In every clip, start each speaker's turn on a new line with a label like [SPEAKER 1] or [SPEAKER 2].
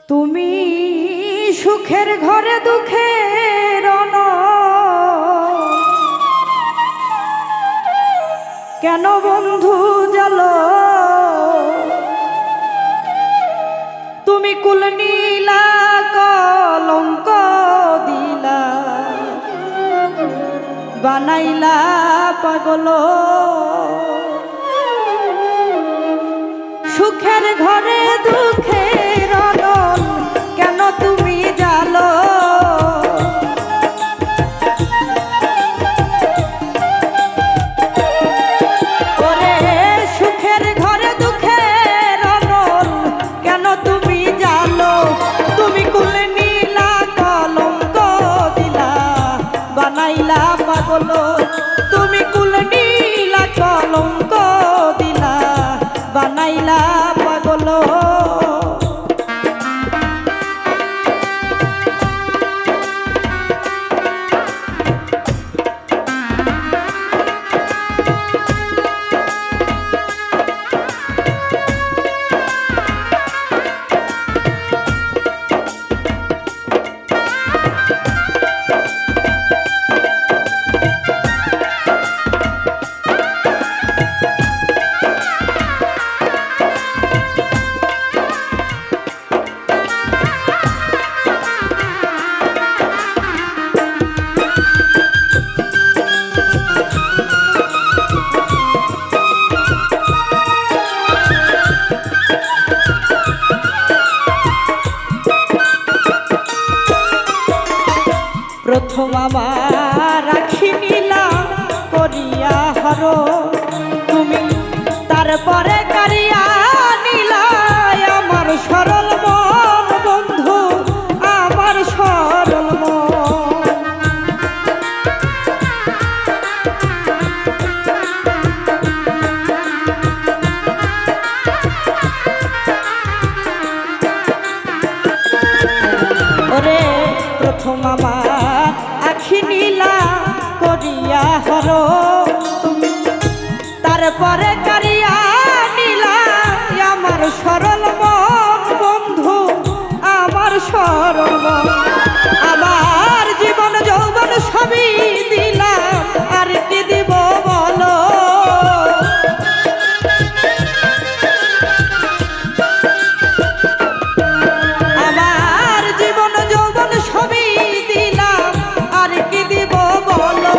[SPEAKER 1] তুমি সুখের ঘরে দুঃখের কেন বন্ধু জালো তুমি কুল নীলা কলঙ্ক দিলা বানাইলা পাগল সুখের ঘরে দুঃখের অনল কেন তুমি জালো ওরে সুখের ঘরে দুঃখের অনল কেন তুমি জালো তুমি কুল নীলা কলঙ্ক দিলা বানাইলা পাগল তুমি কুল নীলা কলঙ্ক দিলা বানাইলা পাগল প্রথম আমার রাখি নিলাম করিয়া হর তুমি তারপরে কারিয়া নিলা আমার সরল মন বন্ধু আমার সরল মন ওরে প্রথম আমার আখি নীলা করিয়া হর তুমি তারপরে কারিয়া নীলা আমার সরল মন বন্ধু আমার সরল মন আমার জীবন যৌবন সবই দিলাম আর কি দিব বলো আমার জীবন যৌবন সবই দিলাম আর কি দিব বলো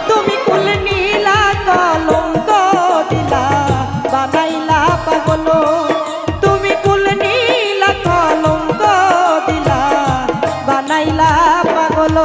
[SPEAKER 1] তুমি কুল নীলা কলঙ্ক দিলা বানাইলা পাগল তুমি কুল নীলা কলঙ্ক দিলা বানাইলা পাগল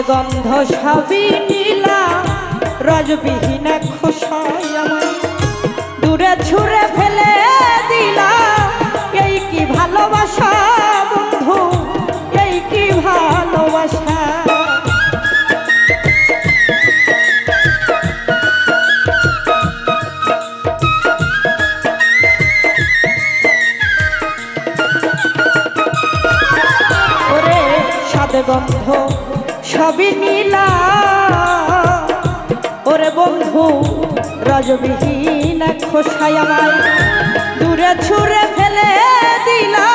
[SPEAKER 1] গন্ধ সবই নীলা রজবিহীন খোসাই আমায় দূরে ছুঁড়ে ফেলে দিলা এই কি ভালোবাসা বন্ধু এই কি ভালোবাসা ওরে সাদ গন্ধ সবই নীলা ওরে বন্ধু রজবিহীন খোসাই আমায় দূরে ছুঁড়ে ফেলে দিলা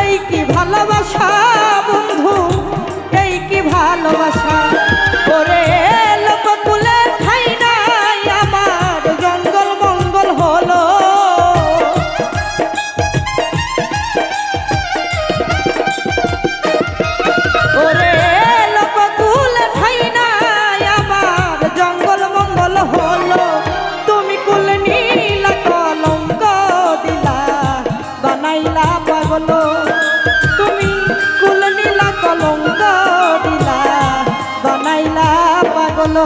[SPEAKER 1] এই কি ভালোবাসা বন্ধু এই কি ভালোবাসা ওরে লোককুলে ঠাই নাই আমার জঙ্গল মঙ্গল হলো ওরে লোককুলে ঠাই নাই আমার জঙ্গল মঙ্গল হলো তুমি কুল নীলা কলঙ্ক দিলা বানাই পাগল।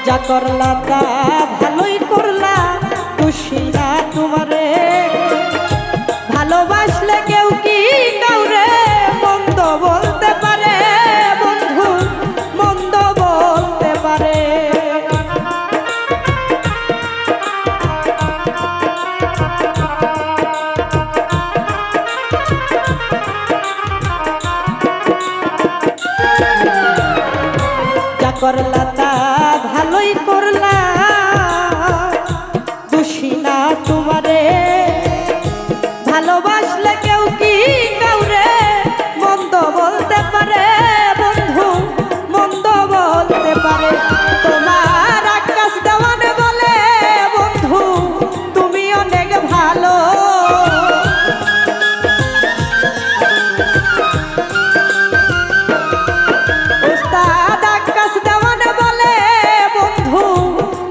[SPEAKER 1] যা করলা তা ভালোই করলা, খুশি না তোমারে। ভালোবাসলে কেউ কি কাউরে মন্দ বলতে পারে? বন্ধু মন্দ বলতে পারে? যা করলা তা ভালোই করলা, দোষী না তোমারে। ভালোবাসলে কেউ কি কাউরে মন্দ বলতে পারে? বন্ধু মন্দ বলতে পারে? তোমার আকাশ দেওয়ান বলে বন্ধু তুমি অনেক ভালো। ওস্তাদ আকাশ দেওয়ান বলে বন্ধু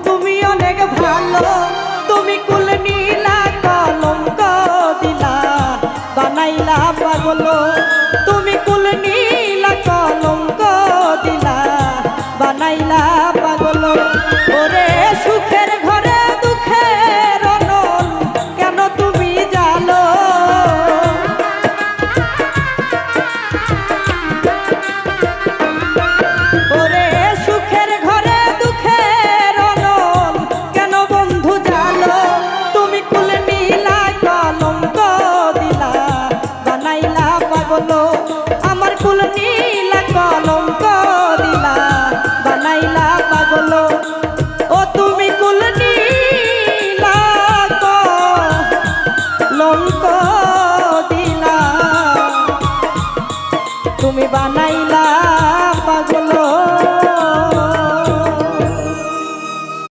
[SPEAKER 1] তুমি অনেক ভালো। তুমি কুল নীলা কলঙ্ক দিলা বানাইলা পাগল। তুমি কুল নীলা কলঙ্ক দিলা বানাইলা পাগল। ওরে সুখের ঘরে দুঃখের অনল কেন তুমি জানো? ওরে সুখের ঘরে দুঃখের অনল কেন বন্ধু জানো? তুমি কুল নীলা কলঙ্ক দিলা বানাইলা পাগল। আমার কুল নীলা কলঙ্ক দিলা বানাইলা পাগল। ও তুমি কুল নীলা কলঙ্ক দিলা তুমি বানাইলা